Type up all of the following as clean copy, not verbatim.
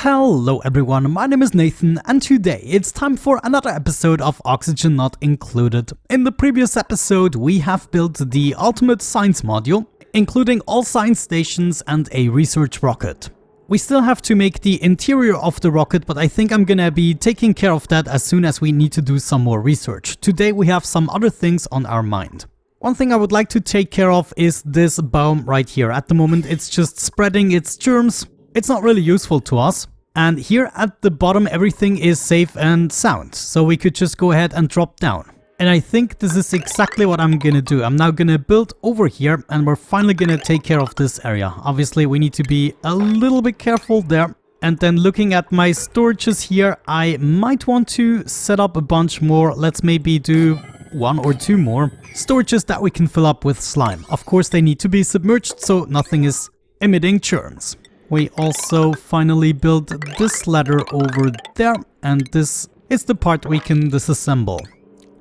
Hello everyone, my name is Nathan and today it's time for another episode of Oxygen Not Included. In the previous episode we have built the ultimate science module, including all science stations and a research rocket. We still have to make the interior of the rocket, but I think I'm gonna be taking care of that as soon as we need to do some more research. Today we have some other things on our mind. One thing I would like to take care of is this biome right here. At the moment it's just spreading its germs. It's not really useful to us. And here at the bottom everything is safe and sound, so we could just go ahead and drop down. And I think this is exactly what I'm gonna do. I'm now gonna build over here and we're finally gonna take care of this area. Obviously we need to be a little bit careful there. And then looking at my storages here, I might want to set up a bunch more. Let's maybe do 1 or 2 more storages that we can fill up with slime. Of course they need to be submerged so nothing is emitting germs. We also finally built this ladder over there, and this is the part we can disassemble.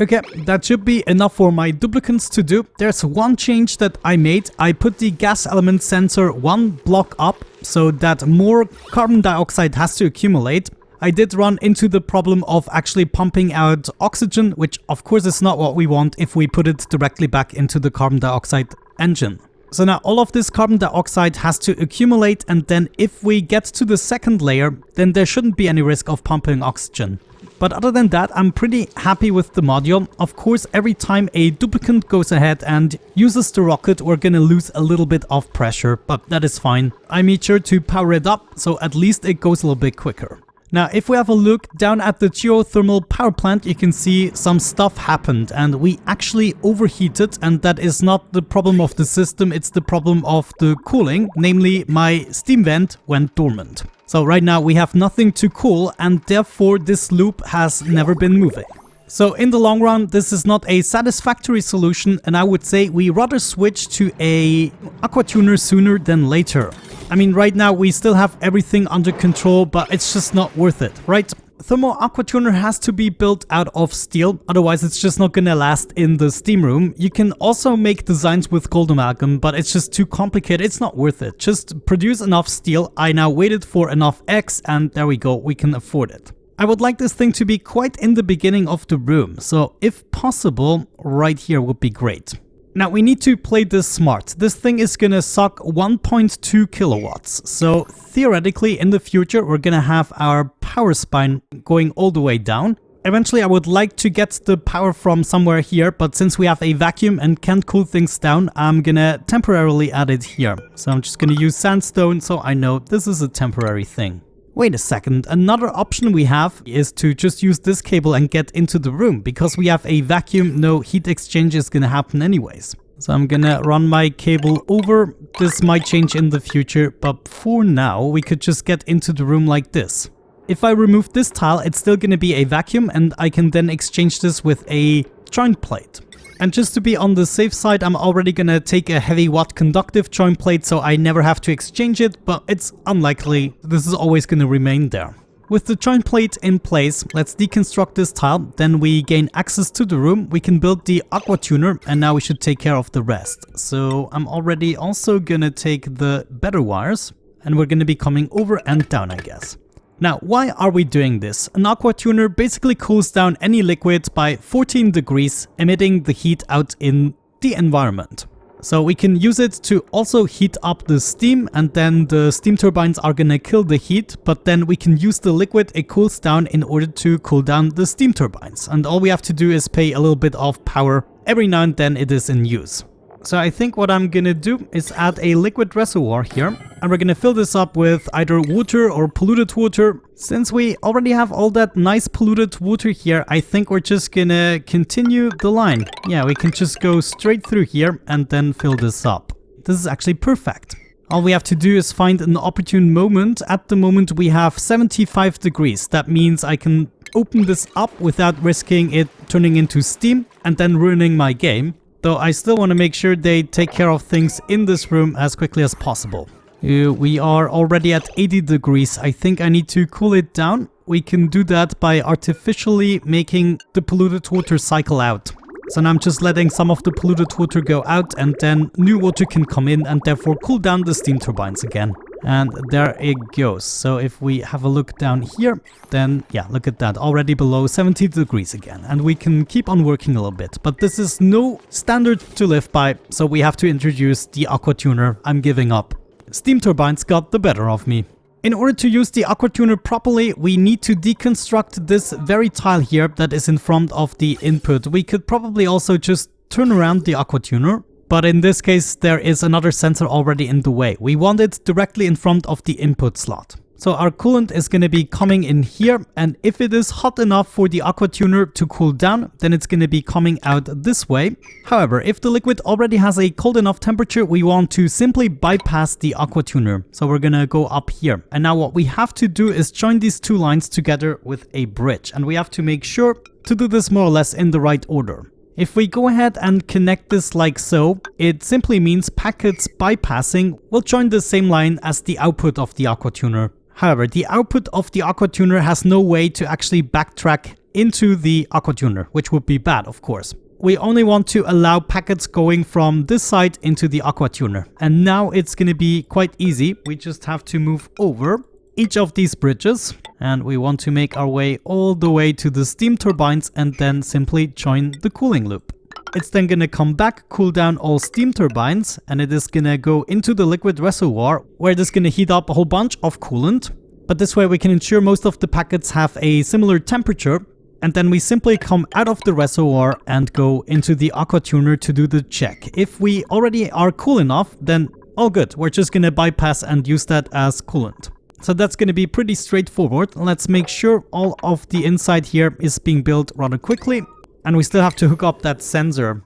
Okay, that should be enough for my duplicants to do. There's one change that I made. I put the gas element sensor 1 block up so that more carbon dioxide has to accumulate. I did run into the problem of actually pumping out oxygen, which of course is not what we want if we put it directly back into the carbon dioxide engine. So now all of this carbon dioxide has to accumulate, and then if we get to the second layer, then there shouldn't be any risk of pumping oxygen. But other than that, I'm pretty happy with the module. Of course, every time a duplicant goes ahead and uses the rocket, we're gonna lose a little bit of pressure, but that is fine. I made sure to power it up, so at least it goes a little bit quicker. Now, if we have a look down at the geothermal power plant, you can see some stuff happened and we actually overheated, and that is not the problem of the system, it's the problem of the cooling, namely my steam vent went dormant. So right now we have nothing to cool and therefore this loop has never been moving. So in the long run, this is not a satisfactory solution, and I would say we rather switch to a AQUATUNER sooner than later. I mean, right now we still have everything under control, but it's just not worth it, right? Thermal AQUATUNER has to be built out of steel, otherwise it's just not gonna last in the steam room. You can also make designs with gold amalgam, but it's just too complicated, it's not worth it. Just produce enough steel. I now waited for enough X and there we go, we can afford it. I would like this thing to be quite in the beginning of the room, so if possible, right here would be great. Now we need to play this smart. This thing is gonna suck 1.2 kilowatts, so theoretically in the future we're gonna have our power spine going all the way down. Eventually I would like to get the power from somewhere here, but since we have a vacuum and can't cool things down, I'm gonna temporarily add it here. So I'm just gonna use sandstone so I know this is a temporary thing. Wait a second, another option we have is to just use this cable and get into the room. Because we have a vacuum, no heat exchange is gonna happen anyways. So I'm gonna run my cable over. This might change in the future, but for now we could just get into the room like this. If I remove this tile, it's still gonna be a vacuum and I can then exchange this with a joint plate. And just to be on the safe side, I'm already gonna take a heavy watt conductive joint plate so I never have to exchange it, but it's unlikely. This is always gonna remain there. With the joint plate in place, let's deconstruct this tile, then we gain access to the room, we can build the AQUATUNER, and now we should take care of the rest. So I'm already also gonna take the better wires, and we're gonna be coming over and down, I guess. Now, why are we doing this? An AQUATUNER basically cools down any liquid by 14 degrees, emitting the heat out in the environment. So we can use it to also heat up the steam, and then the steam turbines are gonna kill the heat, but then we can use the liquid it cools down in order to cool down the steam turbines. And all we have to do is pay a little bit of power. Every now and then it is in use. So I think what I'm gonna do is add a liquid reservoir here, and we're gonna fill this up with either water or polluted water. Since we already have all that nice polluted water here, I think we're just gonna continue the line. Yeah, we can just go straight through here and then fill this up. This is actually perfect. All we have to do is find an opportune moment. At the moment we have 75 degrees. That means I can open this up without risking it turning into steam and then ruining my game. Though I still want to make sure they take care of things in this room as quickly as possible. We are already at 80 degrees. I think I need to cool it down. We can do that by artificially making the polluted water cycle out. So now I'm just letting some of the polluted water go out, and then new water can come in and therefore cool down the steam turbines again. And there it goes. So if we have a look down here, then yeah, look at that, already below 70 degrees again. And we can keep on working a little bit, but this is no standard to live by, so we have to introduce the AQUATUNER. I'm giving up. Steam turbines got the better of me. In order to use the AQUATUNER properly, we need to deconstruct this very tile here that is in front of the input. We could probably also just turn around the AQUATUNER. But in this case, there is another sensor already in the way. We want it directly in front of the input slot. So our coolant is going to be coming in here, and if it is hot enough for the AQUATUNER to cool down, then it's going to be coming out this way. However, if the liquid already has a cold enough temperature, we want to simply bypass the AQUATUNER. So we're going to go up here. And now what we have to do is join these two lines together with a bridge. And we have to make sure to do this more or less in the right order. If we go ahead and connect this like so, it simply means packets bypassing will join the same line as the output of the AQUATUNER. However, the output of the AQUATUNER has no way to actually backtrack into the AQUATUNER, which would be bad, of course. We only want to allow packets going from this side into the AQUATUNER. And now it's going to be quite easy. We just have to move over each of these bridges, and we want to make our way all the way to the steam turbines and then simply join the cooling loop. It's then going to come back, cool down all steam turbines, and it is going to go into the liquid reservoir where it is going to heat up a whole bunch of coolant. But this way we can ensure most of the packets have a similar temperature, and then we simply come out of the reservoir and go into the AQUATUNER to do the check. If we already are cool enough, then all good. We're just going to bypass and use that as coolant. So that's going to be pretty straightforward. Let's make sure all of the inside here is being built rather quickly. And we still have to hook up that sensor.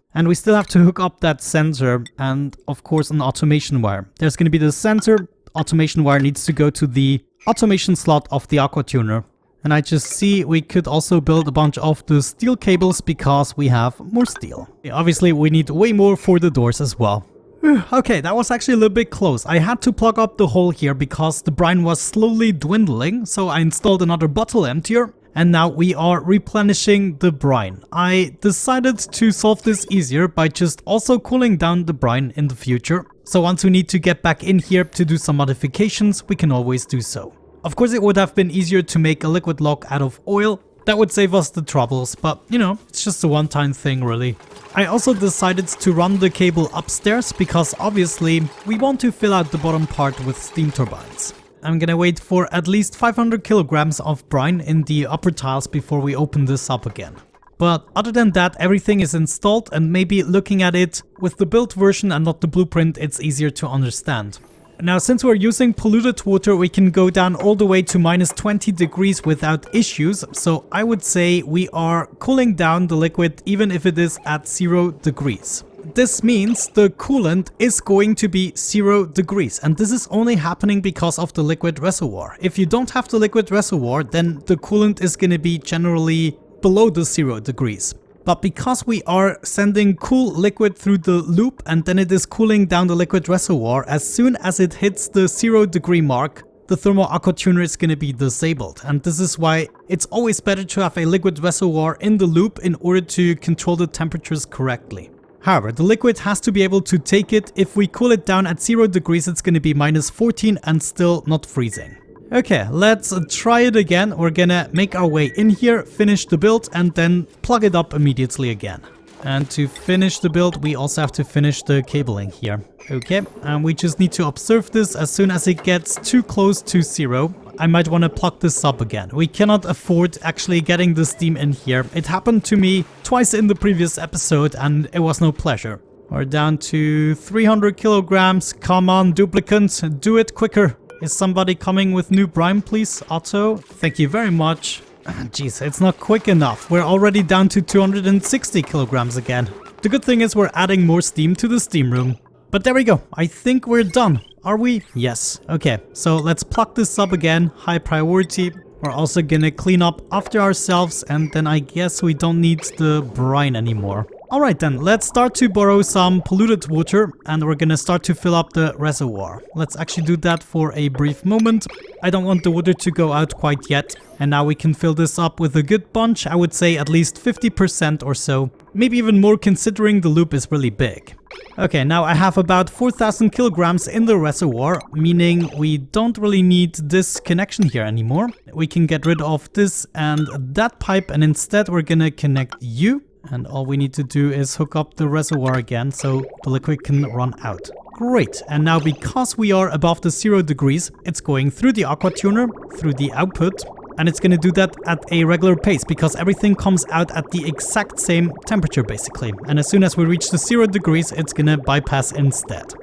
And of course an automation wire. There's going to be the sensor. Automation wire needs to go to the automation slot of the AQUATUNER. And I just see we could also build a bunch of the steel cables because we have more steel. Obviously we need way more for the doors as well. Okay, that was actually a little bit close. I had to plug up the hole here because the brine was slowly dwindling, so I installed another bottle emptier, and now we are replenishing the brine. I decided to solve this easier by just also cooling down the brine in the future. So once we need to get back in here to do some modifications, we can always do so. Of course, it would have been easier to make a liquid lock out of oil. That would save us the troubles, but you know, it's just a one-time thing really. I also decided to run the cable upstairs because obviously we want to fill out the bottom part with steam turbines. I'm gonna wait for at least 500 kilograms of brine in the upper tiles before we open this up again. But other than that, everything is installed, and maybe looking at it with the built version and not the blueprint, it's easier to understand. Now, since we're using polluted water, we can go down all the way to minus 20 degrees without issues. So I would say we are cooling down the liquid even if it is at 0 degrees. This means the coolant is going to be 0 degrees, and this is only happening because of the liquid reservoir. If you don't have the liquid reservoir, then the coolant is going to be generally below the 0 degrees. But because we are sending cool liquid through the loop and then it is cooling down the liquid reservoir, as soon as it hits the 0 degree mark, the thermal AQUATUNER is going to be disabled. And this is why it's always better to have a liquid reservoir in the loop in order to control the temperatures correctly. However, the liquid has to be able to take it. If we cool it down at 0 degrees, it's going to be minus 14 and still not freezing. Okay, let's try it again. We're gonna make our way in here, finish the build, and then plug it up immediately again. And to finish the build, we also have to finish the cabling here. Okay, and we just need to observe this. As soon as it gets too close to 0, I might want to plug this up again. We cannot afford actually getting the steam in here. It happened to me twice in the previous episode, and it was no pleasure. We're down to 300 kilograms. Come on, duplicants, do it quicker. Is somebody coming with new brine, please? Otto, thank you very much. Jeez, it's not quick enough. We're already down to 260 kilograms again. The good thing is we're adding more steam to the steam room. But there we go. I think we're done. Are we? Yes. Okay, so let's plug this up again. High priority. We're also gonna clean up after ourselves, and then I guess we don't need the brine anymore. Alright then, let's start to borrow some polluted water and we're gonna start to fill up the reservoir. Let's actually do that for a brief moment. I don't want the water to go out quite yet. And now we can fill this up with a good bunch, I would say at least 50% or so. Maybe even more considering the loop is really big. Okay, now I have about 4,000 kilograms in the reservoir, meaning we don't really need this connection here anymore. We can get rid of this and that pipe and instead we're gonna connect you. And all we need to do is hook up the reservoir again so the liquid can run out. Great, and now because we are above the 0 degrees, it's going through the AQUATUNER, through the output, and it's going to do that at a regular pace because everything comes out at the exact same temperature basically. And as soon as we reach the 0 degrees, it's going to bypass instead.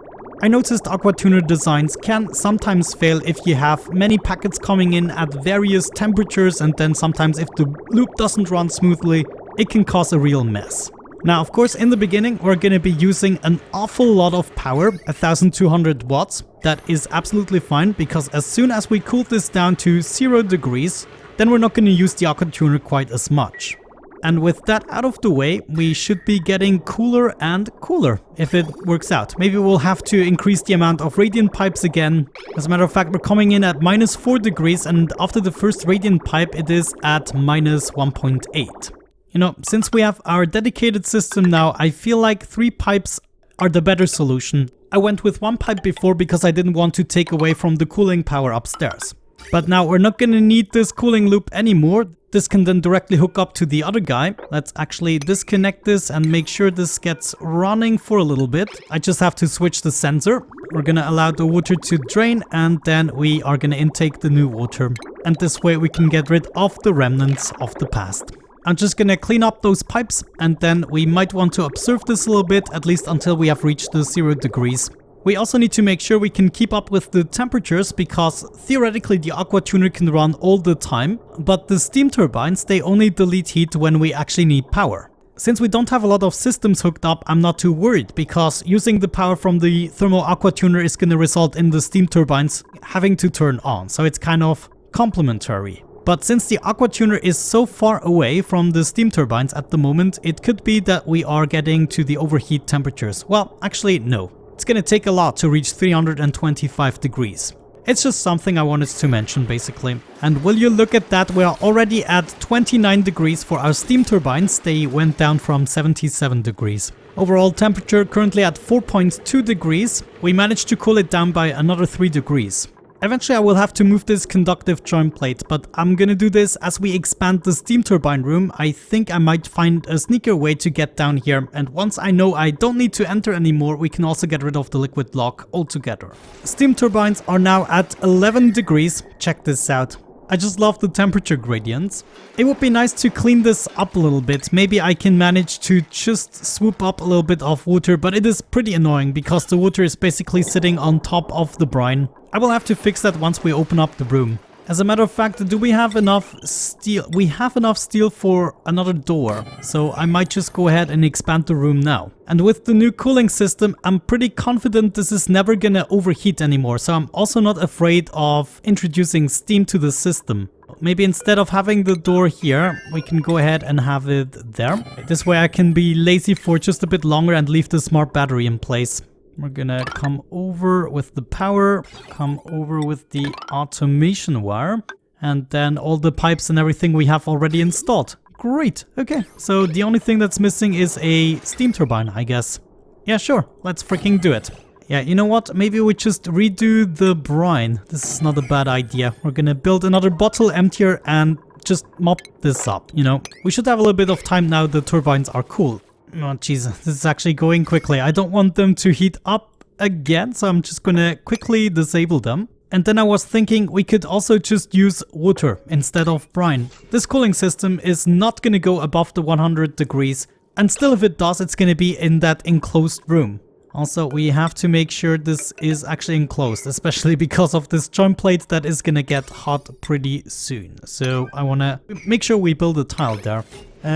I noticed AQUATUNER designs can sometimes fail if you have many packets coming in at various temperatures, and then sometimes if the loop doesn't run smoothly, it can cause a real mess. Now, of course, in the beginning, we're going to be using an awful lot of power, 1200 watts. That is absolutely fine because as soon as we cool this down to 0 degrees, then we're not going to use the AQUATUNER quite as much. And with that out of the way, we should be getting cooler and cooler if it works out. Maybe we'll have to increase the amount of radiant pipes again. As a matter of fact, we're coming in at -4 degrees and after the first radiant pipe, it is at -1.8. You know, since we have our dedicated system now, I feel like 3 pipes are the better solution. I went with 1 pipe before because I didn't want to take away from the cooling power upstairs. But now we're not gonna need this cooling loop anymore. This can then directly hook up to the other guy. Let's actually disconnect this and make sure this gets running for a little bit. I just have to switch the sensor. We're gonna allow the water to drain and then we are gonna intake the new water. And this way we can get rid of the remnants of the past. I'm just gonna clean up those pipes and then we might want to observe this a little bit, at least until we have reached the 0 degrees. We also need to make sure we can keep up with the temperatures because theoretically the AQUATUNER can run all the time, but the steam turbines, they only delete heat when we actually need power. Since we don't have a lot of systems hooked up, I'm not too worried because using the power from the thermal AQUATUNER is gonna result in the steam turbines having to turn on, so it's kind of complementary. But since the AQUATUNER is so far away from the steam turbines at the moment, it could be that we are getting to the overheat temperatures. Well, actually, no. It's gonna take a lot to reach 325 degrees. It's just something I wanted to mention, basically. And will you look at that, we are already at 29 degrees for our steam turbines. They went down from 77 degrees. Overall temperature currently at 4.2 degrees. We managed to cool it down by another 3 degrees. Eventually I will have to move this conductive joint plate, but I'm gonna do this as we expand the steam turbine room. I think I might find a sneaker way to get down here, and once I know I don't need to enter anymore, we can also get rid of the liquid lock altogether. Steam turbines are now at 11 degrees. Check this out. I just love the temperature gradients. It would be nice to clean this up a little bit. Maybe I can manage to just swoop up a little bit of water, but it is pretty annoying because the water is basically sitting on top of the brine. I will have to fix that once we open up the room. As a matter of fact, do we have enough steel? We have enough steel for another door, so I might just go ahead and expand the room now. And with the new cooling system, I'm pretty confident this is never gonna overheat anymore, so I'm also not afraid of introducing steam to the system. Maybe instead of having the door here, we can go ahead and have it there. This way I can be lazy for just a bit longer and leave the smart battery in place. We're gonna come over with the power, come over with the automation wire, and then all the pipes and everything we have already installed. Great, okay. So the only thing that's missing is a steam turbine, I guess. Yeah, sure, let's freaking do it. Yeah, you know what? Maybe we just redo the brine. This is not a bad idea. We're gonna build another bottle emptier and just mop this up, you know. We should have a little bit of time now the turbines are cool. Oh jeez, this is actually going quickly. I don't want them to heat up again, so I'm just gonna quickly disable them. And then I was thinking we could also just use water instead of brine. This cooling system is not gonna go above the 100 degrees, and still if it does, it's gonna be in that enclosed room. Also, we have to make sure this is actually enclosed, especially because of this joint plate that is gonna get hot pretty soon. So I wanna make sure we build a tile there. Go.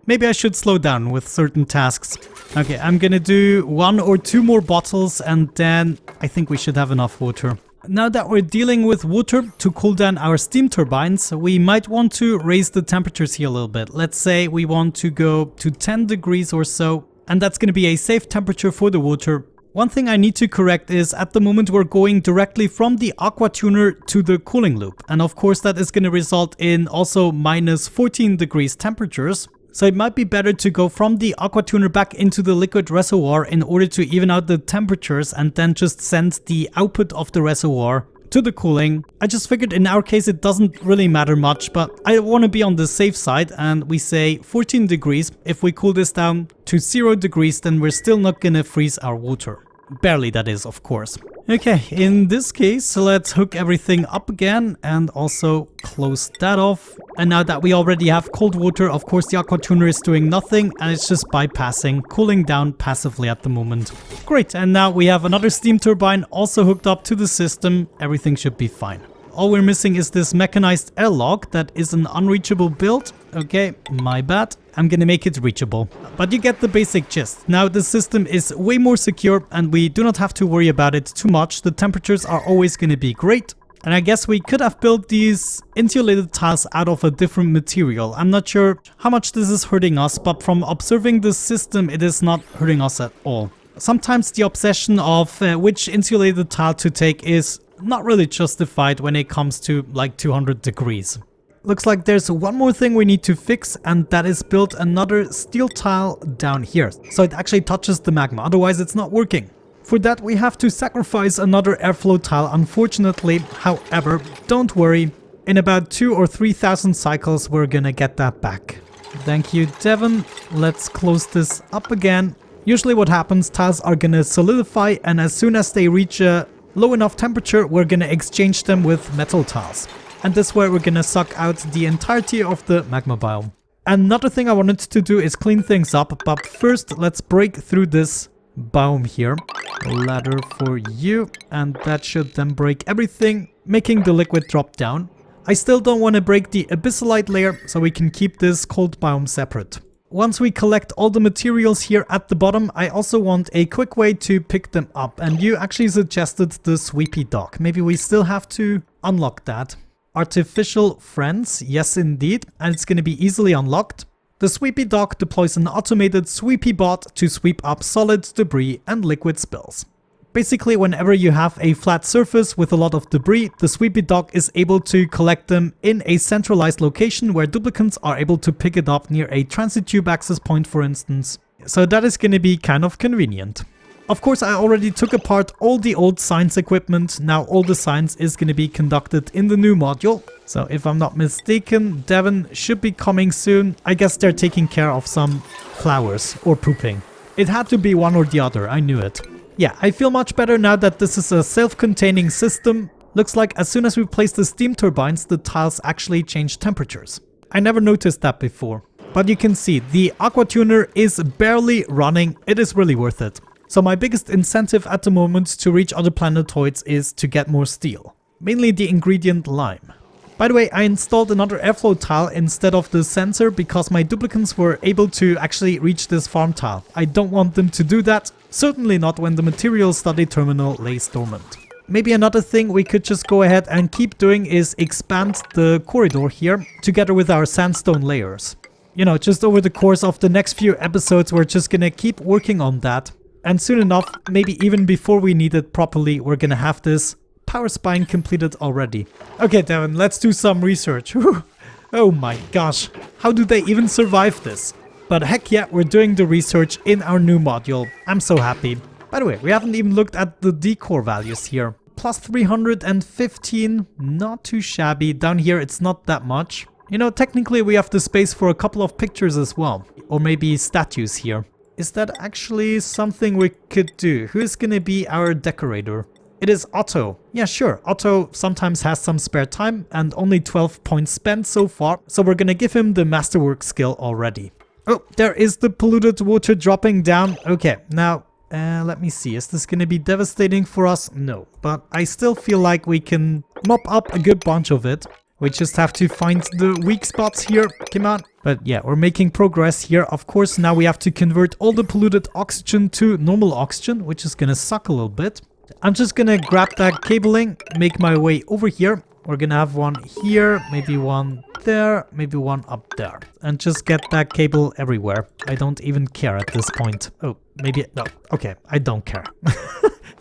Maybe I should slow down with certain tasks. Okay, I'm gonna do 1 or 2 more bottles and then I think we should have enough water. Now that we're dealing with water to cool down our steam turbines, we might want to raise the temperatures here a little bit. Let's say we want to go to 10 degrees or so, and that's going to be a safe temperature for the water. One thing I need to correct is at the moment we're going directly from the AQUATUNER to the cooling loop. And of course that is going to result in also minus 14 degrees temperatures. So it might be better to go from the AQUATUNER back into the liquid reservoir in order to even out the temperatures and then just send the output of the reservoir to the cooling. I just figured in our case it doesn't really matter much, but I want to be on the safe side and we say 14 degrees. If we cool this down to 0 degrees, then we're still not gonna freeze our water. Barely, that is, of course. Okay, in this case, let's hook everything up again and also close that off. And now that we already have cold water, of course the AQUATUNER is doing nothing and it's just bypassing, cooling down passively at the moment. Great, and now we have another steam turbine also hooked up to the system. Everything should be fine. All we're missing is this mechanized airlock that is an unreachable build. Okay, my bad. I'm gonna make it reachable. But you get the basic gist. Now the system is way more secure and we do not have to worry about it too much. The temperatures are always gonna be great. And I guess we could have built these insulated tiles out of a different material. I'm not sure how much this is hurting us, but from observing the system, it is not hurting us at all. Sometimes the obsession of which insulated tile to take is not really justified when it comes to like 200 degrees. Looks like there's one more thing we need to fix, and that is build another steel tile down here. So it actually touches the magma, otherwise it's not working. For that we have to sacrifice another airflow tile, unfortunately. However, don't worry, in about 2,000 or 3,000 cycles we're gonna get that back. Thank you, Devon. Let's close this up again. Usually what happens, tiles are gonna solidify, and as soon as they reach a low enough temperature, we're gonna exchange them with metal tiles. And this way we're gonna suck out the entirety of the magma biome. Another thing I wanted to do is clean things up, but first let's break through this biome here. A ladder for you, and that should then break everything, making the liquid drop down. I still don't want to break the abyssalite layer, so we can keep this cold biome separate. Once we collect all the materials here at the bottom, I also want a quick way to pick them up, and you actually suggested the sweepy dock. Maybe we still have to unlock that. Artificial friends, yes indeed, and it's going to be easily unlocked. The sweepy dock deploys an automated sweepy bot to sweep up solid debris and liquid spills. Basically, whenever you have a flat surface with a lot of debris, the sweepy dock is able to collect them in a centralized location where duplicants are able to pick it up near a transit tube access point, for instance. So that is going to be kind of convenient. Of course, I already took apart all the old science equipment. Now all the science is going to be conducted in the new module. So if I'm not mistaken, Devon should be coming soon. I guess they're taking care of some flowers or pooping. It had to be one or the other, I knew it. Yeah, I feel much better now that this is a self-containing system. Looks like as soon as we place the steam turbines, the tiles actually change temperatures. I never noticed that before. But you can see, the AQUATUNER is barely running. It is really worth it. So my biggest incentive at the moment to reach other planetoids is to get more steel. Mainly the ingredient lime. By the way, I installed another airflow tile instead of the sensor because my duplicants were able to actually reach this farm tile. I don't want them to do that, certainly not when the material study terminal lays dormant. Maybe another thing we could just go ahead and keep doing is expand the corridor here together with our sandstone layers. You know, just over the course of the next few episodes we're just gonna keep working on that. And soon enough, maybe even before we need it properly, we're gonna have this power spine completed already. Okay, Devon, let's do some research. Whew. Oh my gosh, how do they even survive this? But heck yeah, we're doing the research in our new module. I'm so happy. By the way, we haven't even looked at the decor values here. Plus 315, not too shabby. Down here, it's not that much. You know, technically we have the space for a couple of pictures as well. Or maybe statues here. Is that actually something we could do? Who is gonna be our decorator? It is Otto. Yeah, sure. Otto sometimes has some spare time and only 12 points spent so far. So we're gonna give him the masterwork skill already. Oh, there is the polluted water dropping down. Okay, now let me see. Is this gonna be devastating for us? No, but I still feel like we can mop up a good bunch of it. We just have to find the weak spots here. Come on. But yeah, we're making progress here. Of course, now we have to convert all the polluted oxygen to normal oxygen, which is gonna suck a little bit. I'm just gonna grab that cabling, make my way over here. We're gonna have one here, maybe one there, maybe one up there. And just get that cable everywhere. I don't even care at this point. Oh, maybe, no. Okay, I don't care.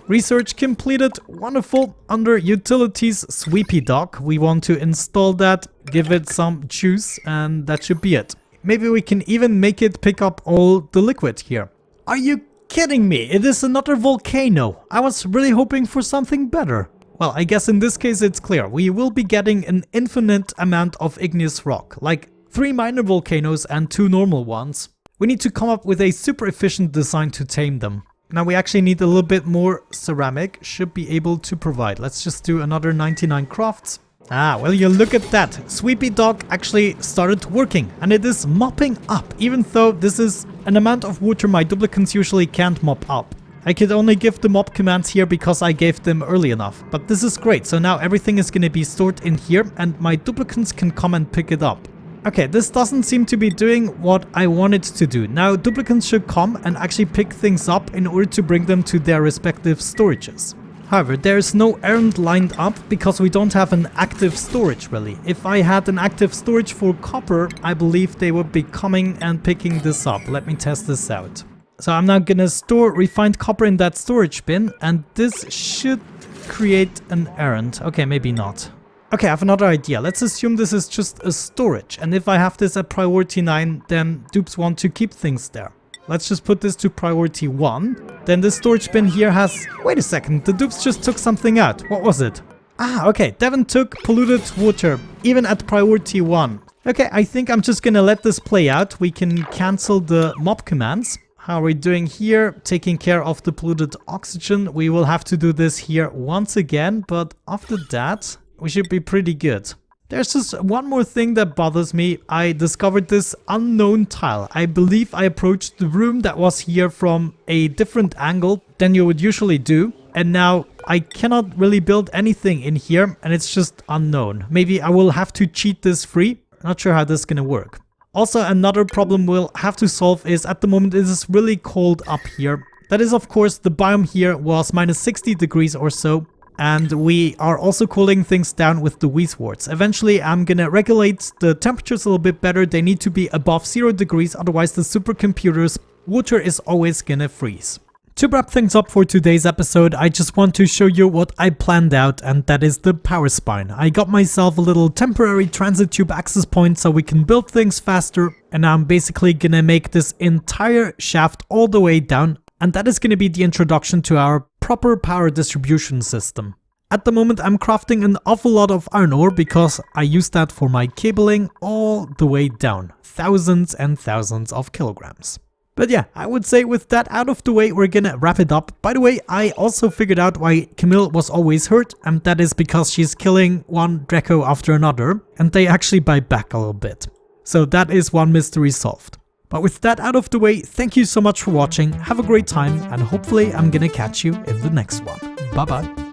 Research completed. Wonderful. Under utilities, sweepy dock. We want to install that, give it some juice, and that should be it. Maybe we can even make it pick up all the liquid here. Are you kidding me? It is another volcano. I was really hoping for something better. Well, I guess in this case it's clear. We will be getting an infinite amount of igneous rock, like 3 minor volcanoes and 2 normal ones. We need to come up with a super efficient design to tame them. Now we actually need a little bit more ceramic, should be able to provide. Let's just do another 99 crafts. Ah, well, you look at that. Sweepy Dock actually started working and it is mopping up, even though this is an amount of water my duplicants usually can't mop up. I could only give the mop commands here because I gave them early enough, but this is great. So now everything is going to be stored in here and my duplicants can come and pick it up. Okay, this doesn't seem to be doing what I wanted to do. Now duplicants should come and actually pick things up in order to bring them to their respective storages. However, there is no errand lined up because we don't have an active storage really. If I had an active storage for copper, I believe they would be coming and picking this up. Let me test this out. So I'm now gonna store refined copper in that storage bin and this should create an errand. Okay, maybe not. Okay, I have another idea. Let's assume this is just a storage, and if I have this at priority 9, then dupes want to keep things there. Let's just put this to priority 1. Then the storage bin here has... Wait a second, the dupes just took something out. What was it? Ah, okay, Devon took polluted water, even at priority 1. Okay, I think I'm just gonna let this play out. We can cancel the mob commands. How are we doing here? Taking care of the polluted oxygen. We will have to do this here once again, but after that... we should be pretty good. There's just one more thing that bothers me. I discovered this unknown tile. I believe I approached the room that was here from a different angle than you would usually do. And now I cannot really build anything in here and it's just unknown. Maybe I will have to cheat this free. Not sure how this is gonna work. Also, another problem we'll have to solve is at the moment it is really cold up here. That is, of course, the biome here was minus 60 degrees or so. And we are also cooling things down with the Weezeworts. Eventually, I'm gonna regulate the temperatures a little bit better. They need to be above 0 degrees, otherwise the supercomputers' water is always gonna freeze. To wrap things up for today's episode, I just want to show you what I planned out, and that is the power spine. I got myself a little temporary transit tube access point so we can build things faster, and now I'm basically gonna make this entire shaft all the way down, and that is gonna be the introduction to our proper power distribution system. At the moment I'm crafting an awful lot of iron ore because I use that for my cabling all the way down. Thousands and thousands of kilograms. But yeah, I would say with that out of the way, we're gonna wrap it up. By the way, I also figured out why Camille was always hurt, and that is because she's killing one Draco after another, and they actually bite back a little bit. So that is one mystery solved. But with that out of the way, thank you so much for watching, have a great time, and hopefully I'm gonna catch you in the next one. Bye bye.